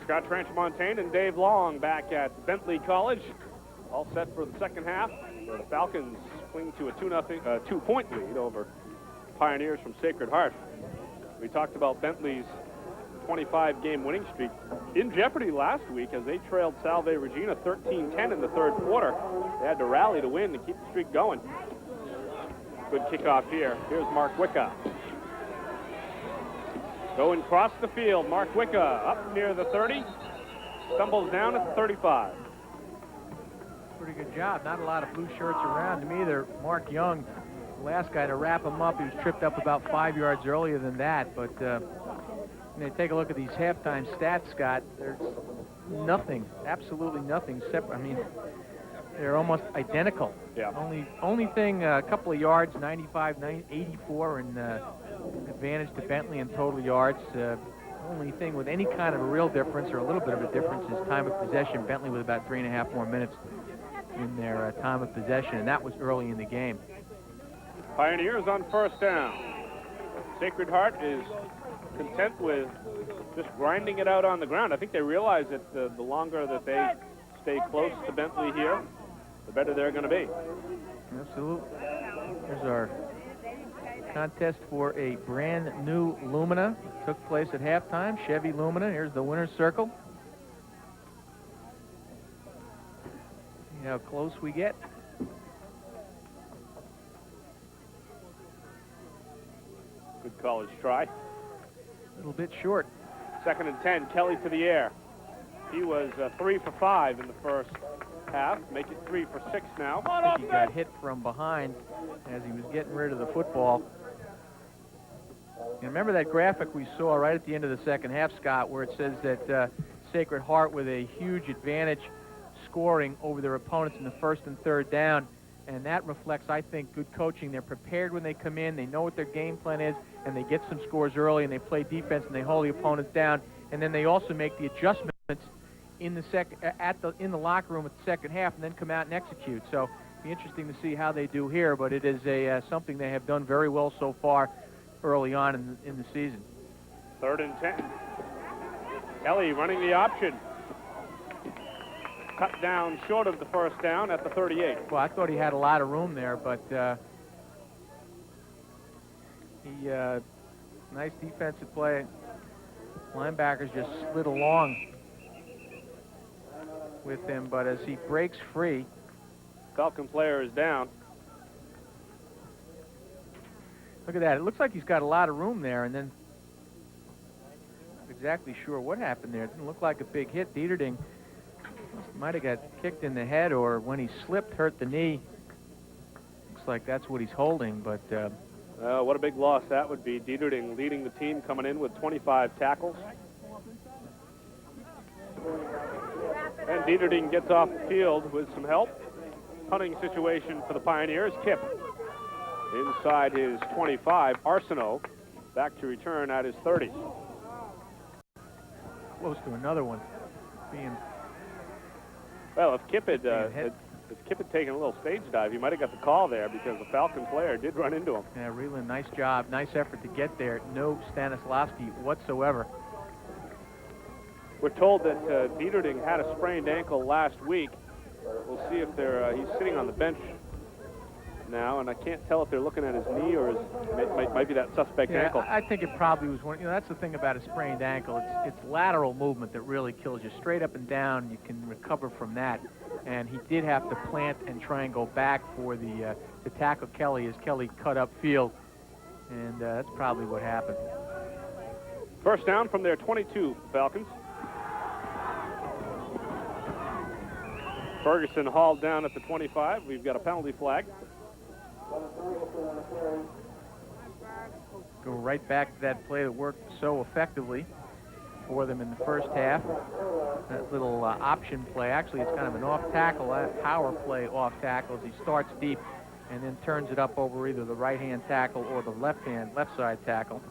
Scott Tranchamontane and Dave Long back at Bentley College. All set for the second half, where the Falcons cling to a 2-point lead over Pioneers from Sacred Heart. We talked about Bentley's 25-game winning streak in jeopardy last week as they trailed Salve Regina 13-10 in the third quarter. They had to rally to win to keep the streak going. Good kickoff here. Here's Mark Wicca. Going across the field, Mark Wicca up near the 30, stumbles down at the 35. Pretty good job. Not a lot of blue shirts around him either. Mark Young, the last guy to wrap him up, he was tripped up about 5 yards earlier than that. But when you take a look at these halftime stats, Scott, there's nothing, absolutely nothing separate. I mean, they're almost identical. Yeah. Only thing, a couple of yards, 95, 84, and advantage to Bentley in total yards. Only thing with any kind of a real difference or a little bit of a difference is time of possession. Bentley with about 3.5 more minutes in their time of possession, and that was early in the game. Pioneers on first down. Sacred Heart is content with just grinding it out on the ground. I think they realize that the longer that they stay close to Bentley here, the better they're going to be. Absolutely. Here's our contest for a brand new Lumina. Took place at halftime. Chevy Lumina. Here's the winner's circle. See how close we get. Good college try. A little bit short. 2nd and 10. Kelly to the air. He was 3 for 5 in the first half. Make it 3 for 6 now. I think he got hit from behind as he was getting rid of the football. You remember that graphic we saw right at the end of the second half, Scott, where it says that Sacred Heart with a huge advantage scoring over their opponents in the first and third down, and that reflects, I think, good coaching. They're prepared when they come in, they know what their game plan is, and they get some scores early, and they play defense, and they hold the opponents down, and then they also make the adjustments in the locker room at the second half, and then come out and execute. So it'll be interesting to see how they do here, but it is something they have done very well so far early on in the season. 3rd and 10. Kelly running the option. Cut down short of the first down at the 38. Well, I thought he had a lot of room there, but nice defensive play. Linebackers just slid along with him, but as he breaks free, Falcon player is down. Look at that. It looks like he's got a lot of room there, and then not exactly sure what happened there. It didn't look like a big hit. Dieterding might have got kicked in the head, or when he slipped, hurt the knee. Looks like that's what he's holding, but... what a big loss that would be. Dieterding leading the team, coming in with 25 tackles. And Dieterding gets off the field with some help. Punting situation for the Pioneers. Kip inside his 25. Arsenault back to return at his 30. Close to another one. Well, if Kip had taken a little stage dive, he might have got the call there because the Falcon player did run into him. Yeah, Reland, nice job. Nice effort to get there. No Stanislavski whatsoever. We're told that Dieterding had a sprained ankle last week. We'll see if he's sitting on the bench now, and I can't tell if they're looking at his knee or might be that suspect ankle. I think it probably was one. You know, that's the thing about a sprained ankle. It's lateral movement that really kills you. Straight up and down, you can recover from that. And he did have to plant and try and go back for to tackle Kelly as Kelly cut up field, and that's probably what happened. First down from their 22, Falcons. Ferguson hauled down at the 25. We've got a penalty flag. Go right back to that play that worked so effectively for them in the first half. That little option play. Actually, it's kind of an off-tackle, power play off-tackle as he starts deep and then turns it up over either the right-hand tackle or the left-side tackle.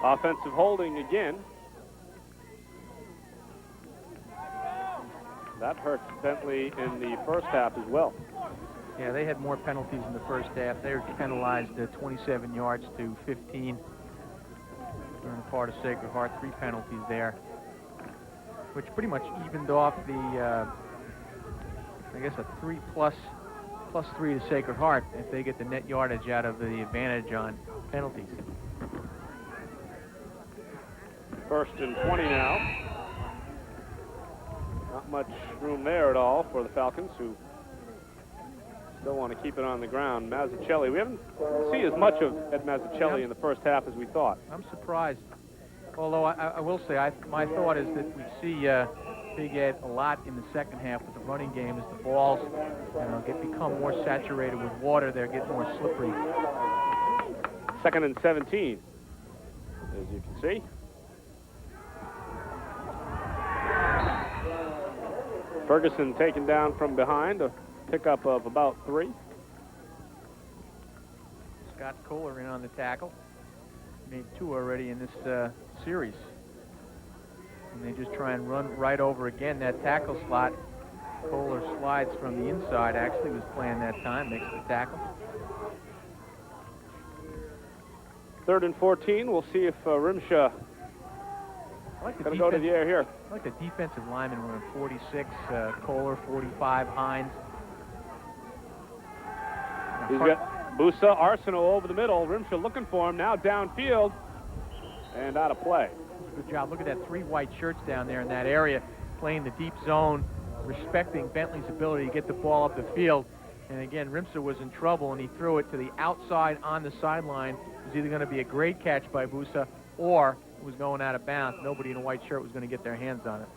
Offensive holding again. That hurt Bentley in the first half as well. Yeah, they had more penalties in the first half. They were penalized 27 yards to 15. on the part of Sacred Heart. 3 penalties there, which pretty much evened off the, I guess, a 3 plus 3 to Sacred Heart if they get the net yardage out of the advantage on penalties. 1st and 20 now. Not much room there at all for the Falcons, who still want to keep it on the ground. Mazzucchelli, we haven't seen as much of Ed Mazzucchelli in the first half as we thought. I'm surprised. Although I will say, my thought is that we see Big Ed a lot in the second half with the running game as the balls become more saturated with water. They're getting more slippery. 2nd and 17, as you can see. Ferguson taken down from behind, a pickup of about 3. Scott Kohler in on the tackle. Made 2 already in this series. And they just try and run right over again that tackle slot. Kohler slides from the inside, actually was playing that time, makes the tackle. 3rd and 14, we'll see if Rimsha going to go to the air here. I like the defensive lineman running 46, Kohler 45, Hines. He's got Busa, Arsenault over the middle. Rimsha looking for him now downfield and out of play. Good job. Look at that 3 white shirts down there in that area, playing the deep zone, respecting Bentley's ability to get the ball up the field. And again, Rimsa was in trouble, and he threw it to the outside on the sideline. It was either going to be a great catch by Busa or it was going out of bounds. Nobody in a white shirt was going to get their hands on it.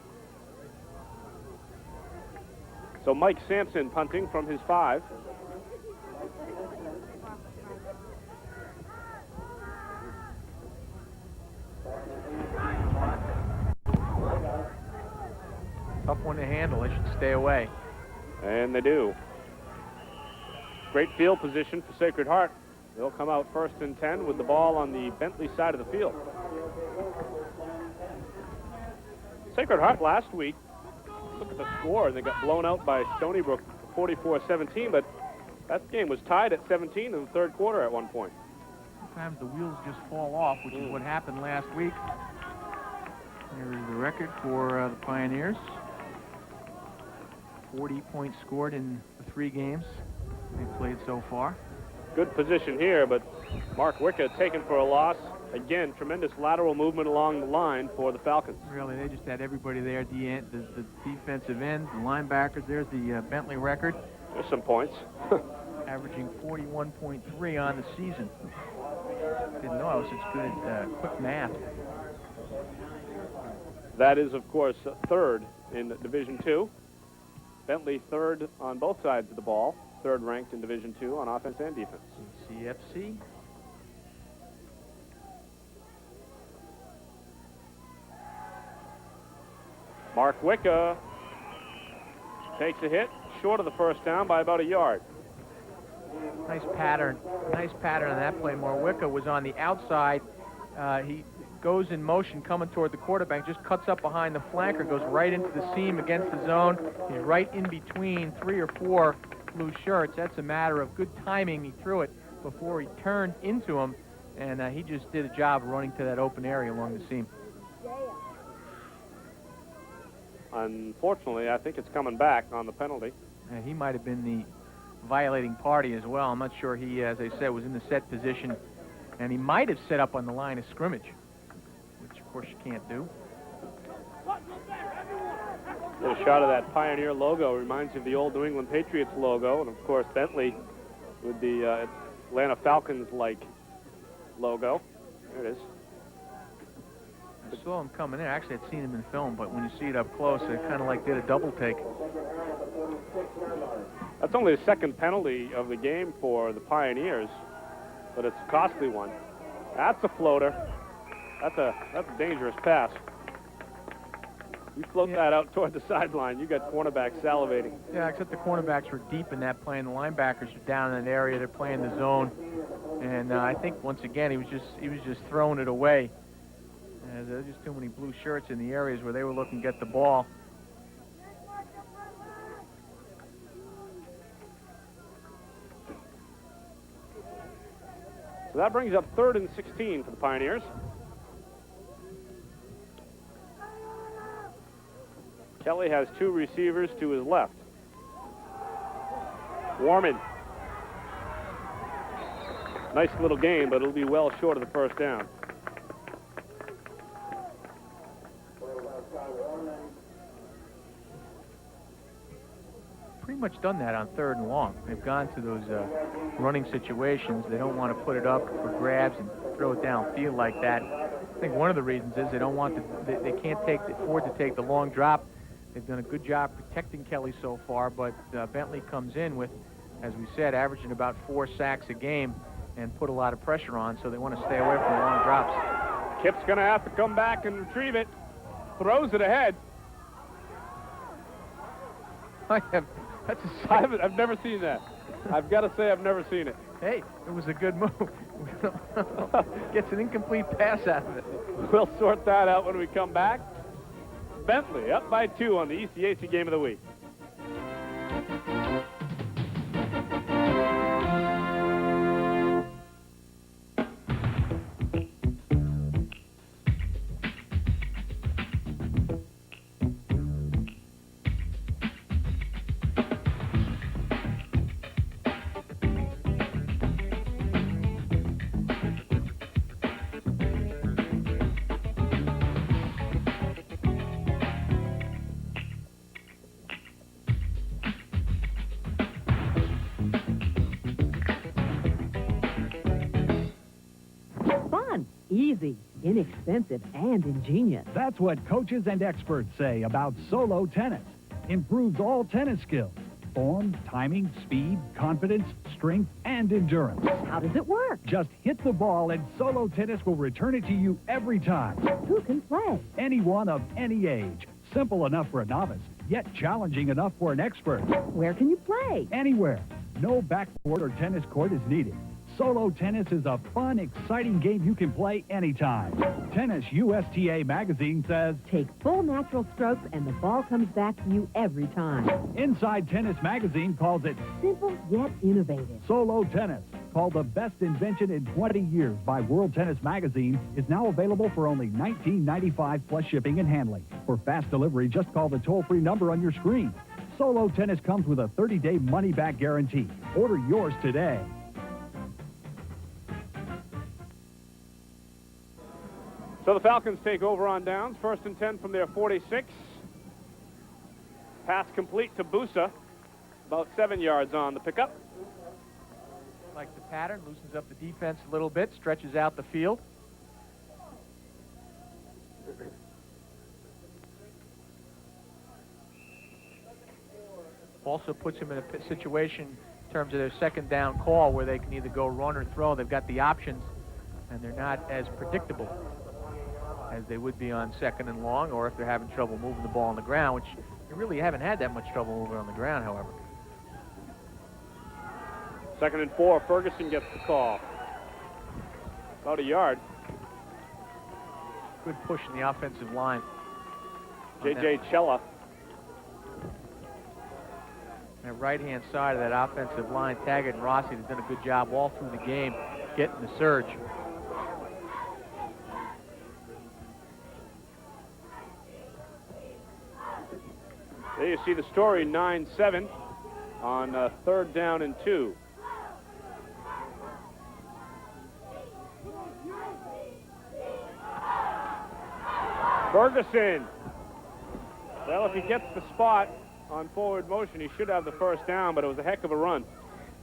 So Mike Sampson punting from his 5. Tough one to handle. They should stay away. And they do. Great field position for Sacred Heart. They'll come out 1st and 10 with the ball on the Bentley side of the field. Sacred Heart last week, look at the score, and they got blown out by Stony Brook 44-17, but that game was tied at 17 in the 3rd quarter at one point. Sometimes the wheels just fall off, which is what happened last week. Here is the record for the Pioneers. 40 points scored in the 3 games they've played so far. Good position here, but Mark Wicca taken for a loss. Again, tremendous lateral movement along the line for the Falcons. Really, they just had everybody there, the defensive ends, the linebackers. There's the Bentley record. There's some points. Averaging 41.3 on the season. Didn't know I was such good at quick math. That is, of course, 3rd in Division II. Bentley 3rd on both sides of the ball, 3rd ranked in Division II on offense and defense. CFC. Mark Wicca takes a hit, short of the 1st down by about a yard. Nice pattern on that play. Wicca was on the outside. He goes in motion coming toward the quarterback, just cuts up behind the flanker, goes right into the seam against the zone. He's right in between 3 or 4 blue shirts. That's a matter of good timing. He threw it before he turned into him, and he just did a job of running to that open area along the seam. Unfortunately, I think it's coming back on the penalty. He might have been the violating party as well. I'm not sure. He, as I said, was in the set position, and he might have set up on the line of scrimmage, which of course you can't do. A shot of that Pioneer logo reminds you of the old New England Patriots logo, and of course Bentley with the Atlanta Falcons-like logo. There it is. I saw him coming in. Actually, I'd seen him in film, but when you see it up close, it kind of like did a double take. That's only the 2nd penalty of the game for the Pioneers, but it's a costly one. That's a floater. That's a dangerous pass. You float that out toward the sideline, you got cornerbacks salivating. Yeah, except the cornerbacks were deep in that play, and the linebackers are down in that area. They're playing the zone, and I think once again he was just throwing it away. There's just too many blue shirts in the areas where they were looking to get the ball. So that brings up 3rd and 16 for the Pioneers. Kelly has 2 receivers to his left. Warman. Nice little game, but it'll be well short of the first down. Pretty much done that on 3rd and long. They've gone to those running situations. They don't want to put it up for grabs and throw it downfield like that. I think one of the reasons is they don't want to, they can't afford to take the long drop. They've done a good job protecting Kelly so far, but Bentley comes in with, as we said, averaging about 4 sacks a game and put a lot of pressure on, so they want to stay away from the long drops. Kip's going to have to come back and retrieve it. Throws it ahead. I've never seen that. I've got to say I've never seen it. Hey, it was a good move. Gets an incomplete pass out of it. We'll sort that out when we come back. Bentley up by 2 on the ECAC Game of the Week. Easy, inexpensive, and ingenious. That's what coaches and experts say about Solo Tennis. Improves all tennis skills. Form, timing, speed, confidence, strength, and endurance. How does it work? Just hit the ball and Solo Tennis will return it to you every time. Who can play? Anyone of any age. Simple enough for a novice, yet challenging enough for an expert. Where can you play? Anywhere. No backboard or tennis court is needed. Solo Tennis is a fun, exciting game you can play anytime. Tennis USTA magazine says, take full natural strokes and the ball comes back to you every time. Inside Tennis magazine calls it simple yet innovative. Solo Tennis, called the best invention in 20 years by World Tennis magazine, is now available for only $19.95 plus shipping and handling. For fast delivery, just call the toll-free number on your screen. Solo Tennis comes with a 30-day money-back guarantee. Order yours today. So the Falcons take over on downs. 1st and 10 from their 46. Pass complete to Busa. About 7 yards on the pickup. Like the pattern, loosens up the defense a little bit, stretches out the field. Also puts him in a situation in terms of their 2nd down call where they can either go run or throw. They've got the options, and they're not as predictable as they would be on 2nd and long, or if they're having trouble moving the ball on the ground, which they really haven't had that much trouble moving on the ground, however. 2nd and 4, Ferguson gets the call. About a yard. Good push in the offensive line. J.J. Chella. That right-hand side of that offensive line, Taggart and Rossi have done a good job all through the game getting the surge. There you see the story, 9-7 on 3rd down and 2. Ferguson. Well, if he gets the spot on forward motion, he should have the 1st down, but it was a heck of a run.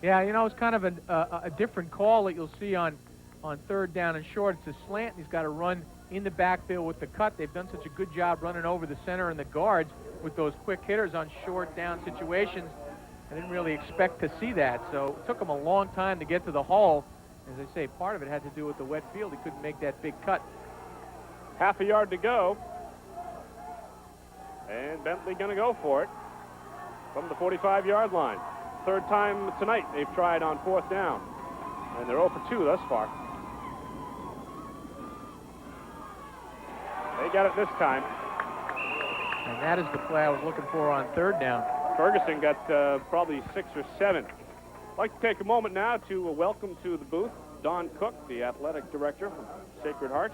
Yeah, you know, it's kind of a different call that you'll see on 3rd down and short. It's a slant. He's got to run in the backfield with the cut. They've done such a good job running over the center and the guards with those quick hitters on short down situations. I didn't really expect to see that, so it took him a long time to get to the hole. As I say, part of it had to do with the wet field. He couldn't make that big cut. Half a yard to go. And Bentley going to go for it from the 45-yard line. 3rd time tonight they've tried on 4th down. And they're 0 for 2 thus far. They got it this time. And that is the play I was looking for on 3rd down. Ferguson got probably 6 or 7. I'd like to take a moment now to welcome to the booth Don Cook, the athletic director from Sacred Heart,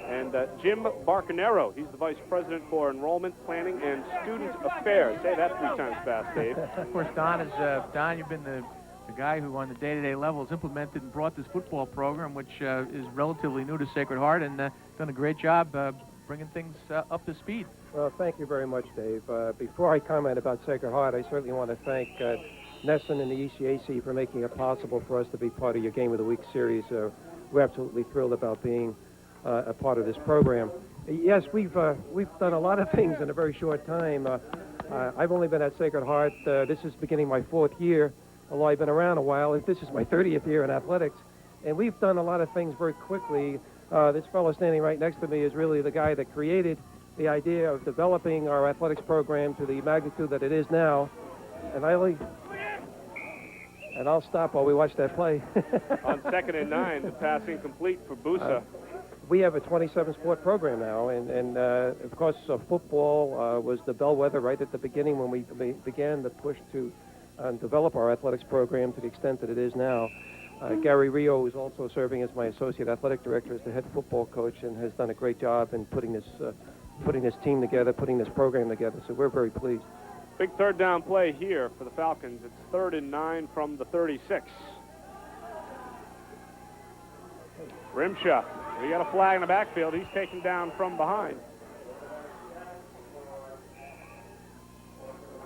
and Jim Barcanero. He's the vice president for enrollment planning and student affairs. Say that 3 times fast, Dave. Of course, Don is Don. You've been the guy who, on the day-to-day level, has implemented and brought this football program, which is relatively new to Sacred Heart, and done a great job bringing things up to speed. Well, thank you very much, Dave. Before I comment about Sacred Heart, I certainly want to thank Nesson and the ECAC for making it possible for us to be part of your Game of the Week series. We're absolutely thrilled about being a part of this program. Yes, we've done a lot of things in a very short time. I've only been at Sacred Heart. This is beginning my 4th year, although I've been around a while. This is my 30th year in athletics, and we've done a lot of things very quickly. This fellow standing right next to me is really the guy that created the idea of developing our athletics program to the magnitude that it is now. And I'll stop while we watch that play. On 2nd and 9, the pass incomplete for Busa. We have a 27-sport program now, and of course, football was the bellwether right at the beginning when we began the push to develop our athletics program to the extent that it is now. Gary Rio is also serving as my associate athletic director, as the head football coach, and has done a great job in putting this team together, putting this program together. So we're very pleased. Big 3rd down play here for the Falcons. It's 3rd and 9 from the 36. Rimsha, he got a flag in the backfield. He's taken down from behind.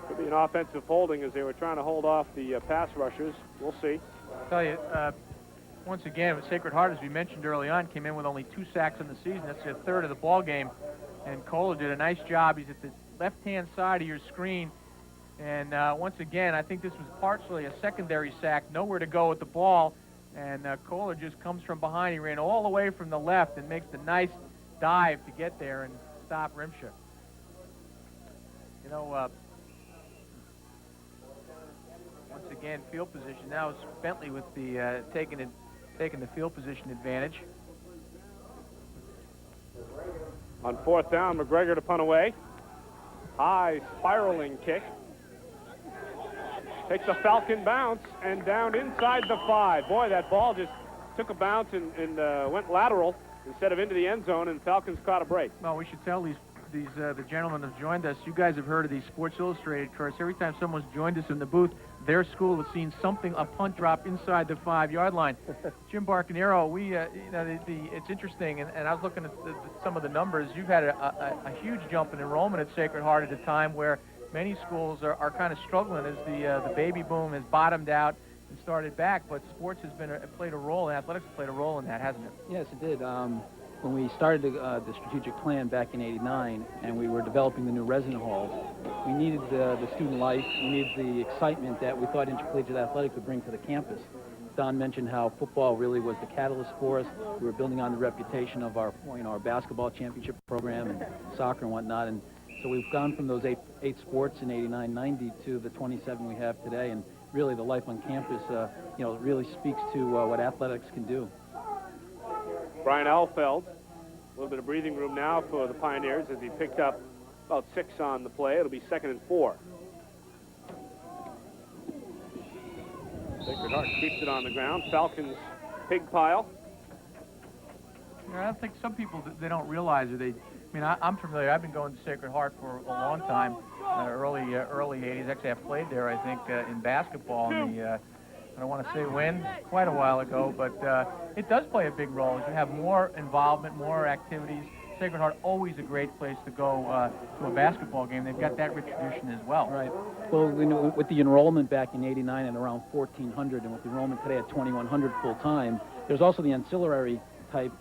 Could be an offensive holding as they were trying to hold off the pass rushers. We'll see. I'll tell you, once again, with Sacred Heart, as we mentioned early on, came in with only 2 sacks in the season. That's their 3rd of the ball game. And Kohler did a nice job. He's at the left-hand side of your screen. And once again, I think this was partially a secondary sack. Nowhere to go with the ball. And Kohler just comes from behind. He ran all the way from the left and makes the nice dive to get there and stop Rimsha. You know, once again, field position. Now it's Bentley with the taking the field position advantage. On 4th down, McGregor to punt away. High spiraling kick. Takes a Falcon bounce and down inside the 5. Boy, that ball just took a bounce and went lateral instead of into the end zone, and Falcons caught a break. Well, we should tell the gentlemen have joined us. You guys have heard of these Sports Illustrated course. Every time someone's joined us in the booth, their school has seen something, a punt drop inside the 5-yard line. Jim Barcanero, it's interesting, and I was looking at some of the numbers. You've had a huge jump in enrollment at Sacred Heart at a time where many schools are kind of struggling as the baby boom has bottomed out and started back, but sports has played a role, and athletics has played a role in that, hasn't it? Yes, it did. When we started the strategic plan back in '89 and we were developing the new resident halls, we needed the student life, we needed the excitement that we thought intercollegiate athletics would bring to the campus. Don mentioned how football really was the catalyst for us. We were building on the reputation of our basketball championship program and soccer and whatnot, and so we've gone from those eight sports in '89, '90 to the 27 we have today, and really the life on campus, really speaks to what athletics can do. Brian Alfeld, a little bit of breathing room now for the Pioneers as he picked up about 6 on the play. It'll be 2nd and 4. Sacred Heart keeps it on the ground. Falcons pig pile. I think some people, they don't realize it. I'm familiar. I've been going to Sacred Heart for a long time, early 80s. Actually, I played there, I think, in basketball in the, I don't want to say when, quite a while ago, but it does play a big role. You have more involvement, more activities. Sacred Heart, always a great place to go to a basketball game. They've got that rich tradition as well. Right. Well, with the enrollment back in '89 at around 1,400, and with the enrollment today at 2,100 full-time, there's also the ancillary type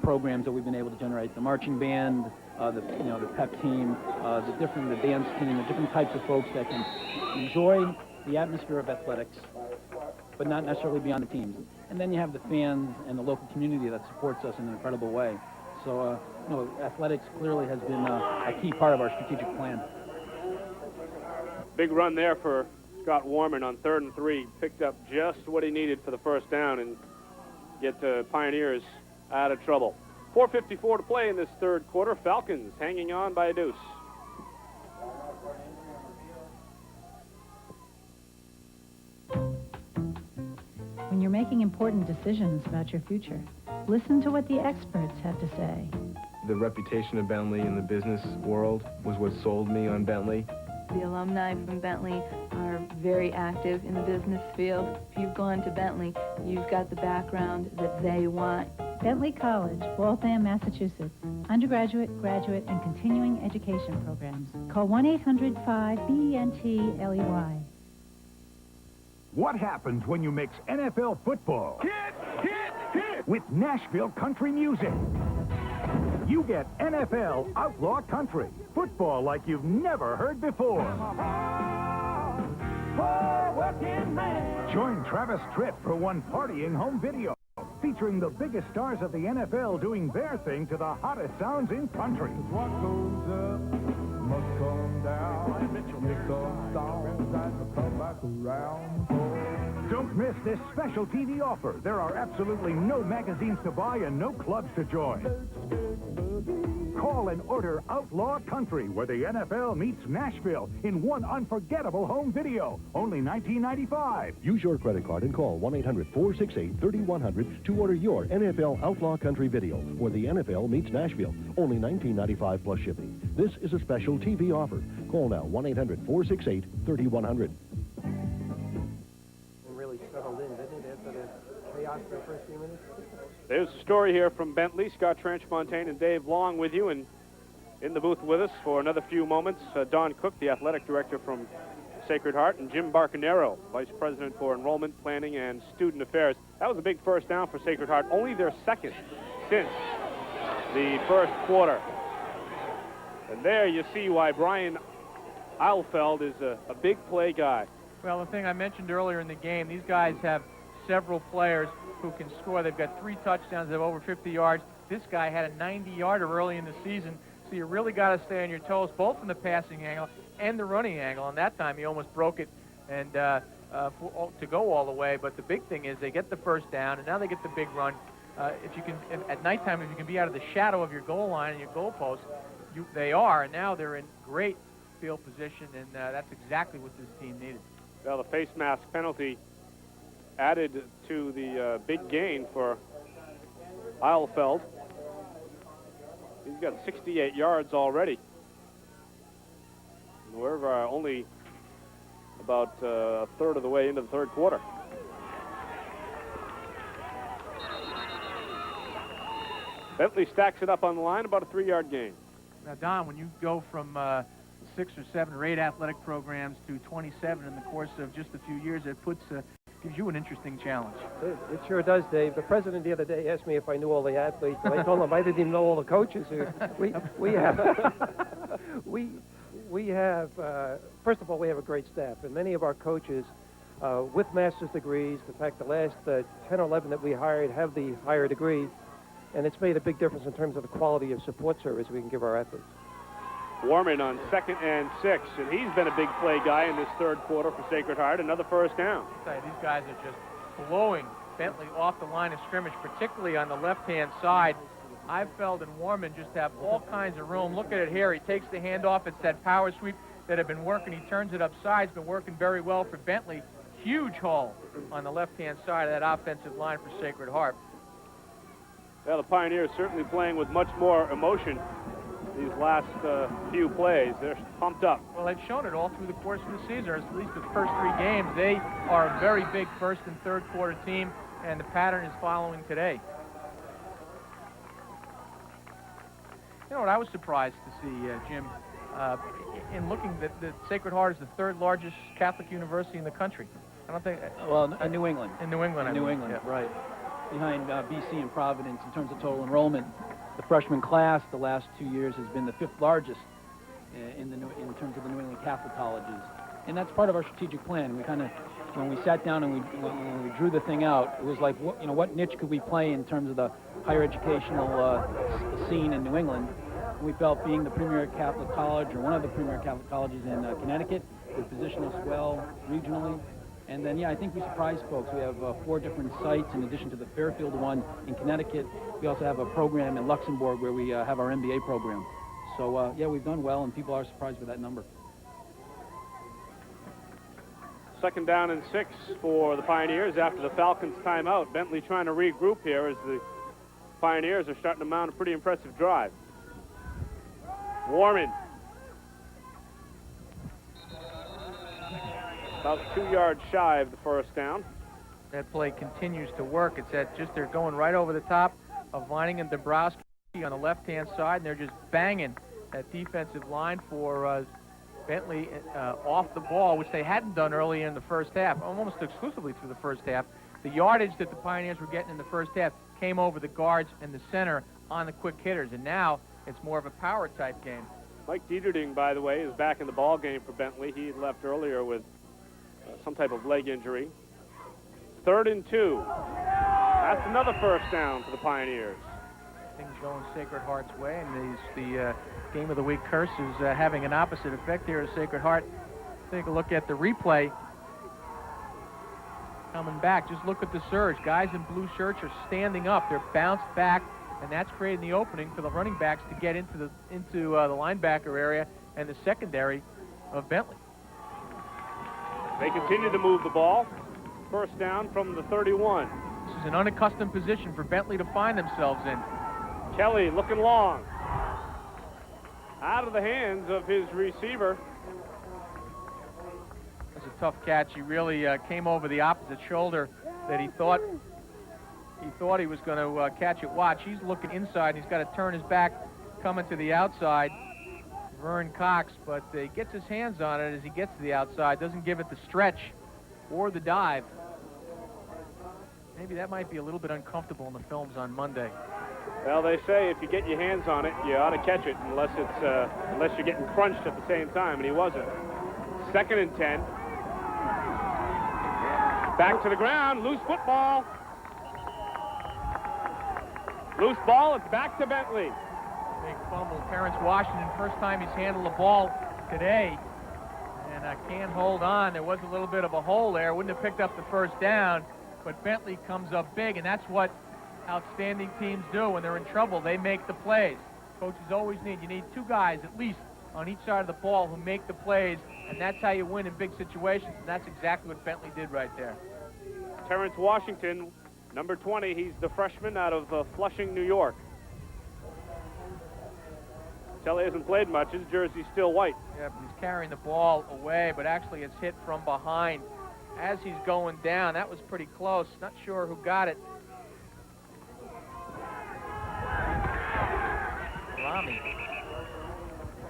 programs that we've been able to generate. The marching band, the pep team, the dance team, the different types of folks that can enjoy the atmosphere of athletics, but not necessarily be on the teams. And then you have the fans and the local community that supports us in an incredible way. So, athletics clearly has been a key part of our strategic plan. Big run there for Scott Warman on 3rd and 3. Picked up just what he needed for the 1st down and get the Pioneers out of trouble. 4:54 to play in this 3rd quarter. Falcons hanging on by a deuce. When you're making important decisions about your future, listen to what the experts have to say. The reputation of Bentley in the business world was what sold me on Bentley. The alumni from Bentley are very active in the business field. If you've gone to Bentley, you've got the background that they want. Bentley College, Waltham, Massachusetts. Undergraduate, graduate, and continuing education programs. Call 1-800-5-BENTLEY. What happens when you mix NFL football with Nashville country music? You get NFL Outlaw Country, football like you've never heard before. Join Travis Tritt for one partying home video featuring the biggest stars of the NFL doing their thing to the hottest sounds in country. What goes up must come down. Here comes storms and come back around. Don't miss this special TV offer. There are absolutely no magazines to buy and no clubs to join. Call and order Outlaw Country, where the NFL meets Nashville in one unforgettable home video. Only $19.95. Use your credit card and call 1-800-468-3100 to order your NFL Outlaw Country video, where the NFL meets Nashville. Only $19.95 plus shipping. This is a special TV offer. Call now, 1-800-468-3100. Really settled in, didn't it, after the chaos for the first few minutes? There's a story here from Bentley. Scott Trenchmontaine and Dave Long with you, and in the booth with us for another few moments, Don Cook, the athletic director from Sacred Heart, and Jim Barcanero, vice president for enrollment, planning, and student affairs. That was a big first down for Sacred Heart, only their second since the first quarter. And there you see why Brian Eilfeld is a big play guy. Well, the thing I mentioned earlier in the game, these guys have several players who can score. They've got 3 touchdowns. They have over 50 yards. This guy had a 90-yarder early in the season, so you really got to stay on your toes, both in the passing angle and the running angle. And that time he almost broke it and to go all the way. But the big thing is they get the first down, and now they get the big run. At nighttime, if you can be out of the shadow of your goal line and your goal post, they are. And now they're in great field position, and that's exactly what this team needed. Well, the face mask penalty added to the big gain for Eilfeld. He's got 68 yards already. And we're only about a third of the way into the third quarter. Bentley stacks it up on the line, about a 3-yard gain. Now, Don, when you go from 6 or 7 or 8 athletic programs to 27 in the course of just a few years, it gives you an interesting challenge. It sure does, Dave. The president the other day asked me if I knew all the athletes, and I told him I didn't even know all the coaches. We have first of all, we have a great staff, and many of our coaches with master's degrees. In fact, the last 10 or 11 that we hired have the higher degree, and it's made a big difference in terms of the quality of support service we can give our athletes. Warman on 2nd and 6, and he's been a big play guy in this third quarter for Sacred Heart. Another first down. These guys are just blowing Bentley off the line of scrimmage, particularly on the left-hand side. Eilfeld and Warman just have all kinds of room. Look at it here. He takes the handoff. It's that power sweep that had been working. He turns it upside. It's been working very well for Bentley. Huge hole on the left-hand side of that offensive line for Sacred Heart. Well, the Pioneers certainly playing with much more emotion these last few plays. They're pumped up. Well, they've shown it all through the course of the season, or at least the first 3 games. They are a very big first and third quarter team, and the pattern is following today. You know what I was surprised to see, Jim, in looking that Sacred Heart is the 3rd largest Catholic university in the country. I don't think... Well, New England. In New England, New England, yeah. Right. Behind BC and Providence in terms of total enrollment. The freshman class the last 2 years has been the 5th largest in terms of the New England Catholic colleges. And that's part of our strategic plan. We kind of, when we sat down and when we drew the thing out, it was like, what niche could we play in terms of the higher educational scene in New England? And we felt being the premier Catholic college, or one of the premier Catholic colleges in Connecticut, would position us well regionally. And then, yeah, I think we surprised folks. We have 4 different sites in addition to the Fairfield one in Connecticut. We also have a program in Luxembourg where we have our MBA program. So, yeah, we've done well, and people are surprised with that number. second down and 6 for the Pioneers after the Falcons timeout. Bentley trying to regroup here as the Pioneers are starting to mount a pretty impressive drive. Warman. About 2 yards shy of the first down. That play continues to work. It's at just, they're going right over the top of Vining and Dabrowski on the left-hand side, and they're just banging that defensive line for Bentley off the ball, which they hadn't done early in the first half, almost exclusively through the first half. The yardage that the Pioneers were getting in the first half came over the guards and the center on the quick hitters, and now it's more of a power-type game. Mike Dieterding, by the way, is back in the ball game for Bentley. He left earlier with some type of leg injury. 3rd and 2. That's another first down for the Pioneers. Things going Sacred Heart's way, and the Game of the Week curse is having an opposite effect here at Sacred Heart. Take a look at the replay. Coming back, just look at the surge. Guys in blue shirts are standing up. They're bounced back, and that's creating the opening for the running backs to get into the linebacker area and the secondary of Bentley. They continue to move the ball. First down from the 31. This is an unaccustomed position for Bentley to find themselves in. Kelly looking long. Out of the hands of his receiver. That's a tough catch. He really came over the opposite shoulder that he thought he was going to catch it. Watch, he's looking inside. He's got to turn his back, coming to the outside. Vern Cox, but he gets his hands on it as he gets to the outside. Doesn't give it the stretch or the dive. Maybe that might be a little bit uncomfortable in the films on Monday. Well, they say if you get your hands on it, you ought to catch it, unless you're getting crunched at the same time, and he wasn't. 2nd and 10. Back to the ground, loose football. Loose ball, it's back to Bentley. Big fumble. Terrence Washington, first time he's handled the ball today, and can't hold on. There was a little bit of a hole there. Wouldn't have picked up the first down, but Bentley comes up big, and that's what outstanding teams do when they're in trouble. They make the plays. Coaches always you need 2 guys at least on each side of the ball who make the plays, and that's how you win in big situations, and that's exactly what Bentley did right there. Terrence Washington, number 20, he's the freshman out of Flushing, New York. Kelly hasn't played much. His jersey's still white. Yeah, but he's carrying the ball away, but actually it's hit from behind as he's going down. That was pretty close. Not sure who got it. Rami.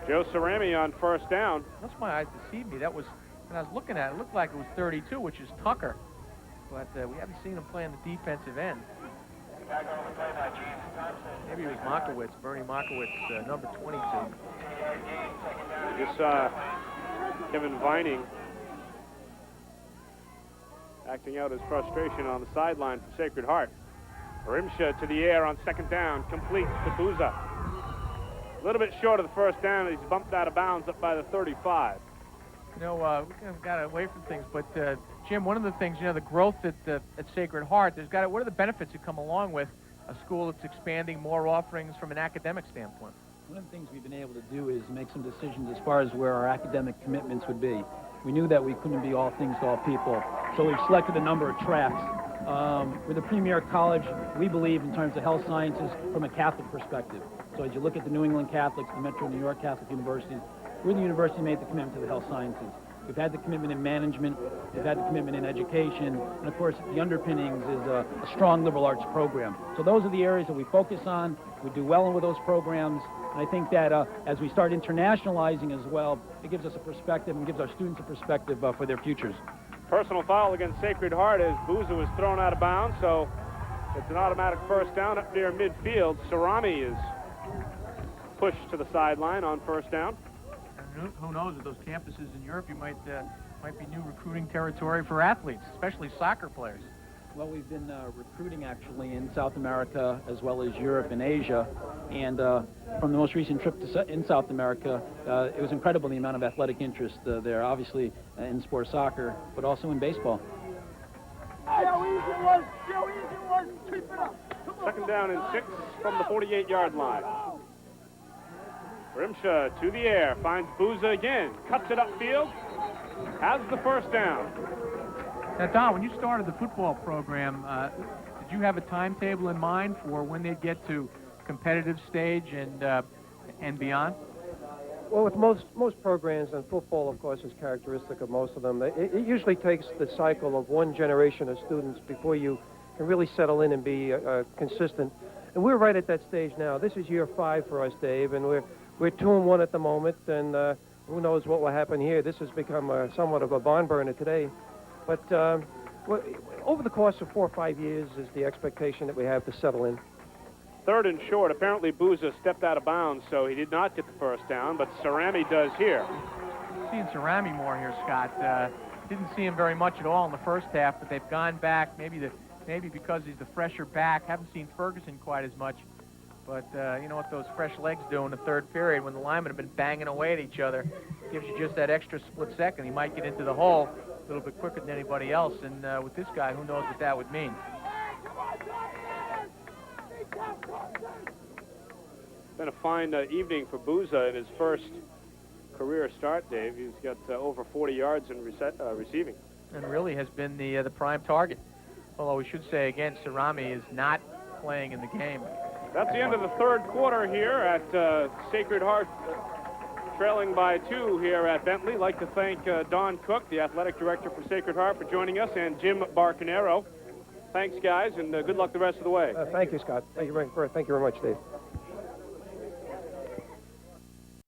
Joe Cerami on first down. That's my eyes deceived me. That was, when I was looking at it, it looked like it was 32, which is Tucker. But we haven't seen him play on the defensive end. Maybe it was Makowitz, Bernie Makowitz, number 22. Just saw Kevin Vining acting out his frustration on the sideline for Sacred Heart. Rimsha to the air on 2nd down, complete to Buza. A little bit short of the first down, he's bumped out of bounds up by the 35. We kind of got away from things, but Jim, one of the things, the growth at Sacred Heart, what are the benefits that come along with a school that's expanding more offerings from an academic standpoint? One of the things we've been able to do is make some decisions as far as where our academic commitments would be. We knew that we couldn't be all things to all people, so we've selected a number of tracks. We're the premier college, we believe, in terms of health sciences from a Catholic perspective. So as you look at the New England Catholics, the Metro New York Catholic universities, we're the university that made the commitment to the health sciences. We've had the commitment in management, we've had the commitment in education, and of course the underpinnings is a strong liberal arts program. So those are the areas that we focus on. We do well with those programs, and I think that as we start internationalizing as well, it gives us a perspective and gives our students a perspective for their futures. Personal foul against Sacred Heart as Buza was thrown out of bounds, so it's an automatic first down up near midfield. Cerami is pushed to the sideline on first down. Who knows, with those campuses in Europe, you might be new recruiting territory for athletes, especially soccer players. Well, we've been recruiting actually in South America as well as Europe and Asia, and from the most recent trip in South America, it was incredible the amount of athletic interest there, obviously in sport soccer, but also in baseball. Second down and 6 from the 48-yard line. Rimsha to the air, finds Buza again, cuts it upfield. has the first down. Now, Don, when you started the football program, did you have a timetable in mind for when they'd get to competitive stage and beyond? Well, with most programs, and football, of course, is characteristic of most of them, it usually takes the cycle of one generation of students before you can really settle in and be consistent. And we're right at that stage now. This is year 5 for us, Dave, and we're 2-1 at the moment, and who knows what will happen here. This has become somewhat of a barn burner today. But over the course of 4 or 5 years is the expectation that we have to settle in. 3rd and short. Apparently, Booza stepped out of bounds, so he did not get the first down, but Cerami does here. Seeing Cerami more here, Scott. Didn't see him very much at all in the first half, but they've gone back. Maybe because he's the fresher back. Haven't seen Ferguson quite as much. But you know what those fresh legs do in the 3rd period when the linemen have been banging away at each other. Gives you just that extra split second. He might get into the hole a little bit quicker than anybody else. And with this guy, who knows what that would mean. It's been a fine evening for Booza in his first career start, Dave. He's got over 40 yards in receiving. And really has been the prime target. Although we should say again, Cerami is not playing in the game. That's the end of the 3rd quarter here at Sacred Heart, trailing by 2 here at Bentley. I'd like to thank Don Cook, the athletic director for Sacred Heart, for joining us, and Jim Barcanero. Thanks, guys, and good luck the rest of the way. Thank you, Scott. Thank you very much, Dave.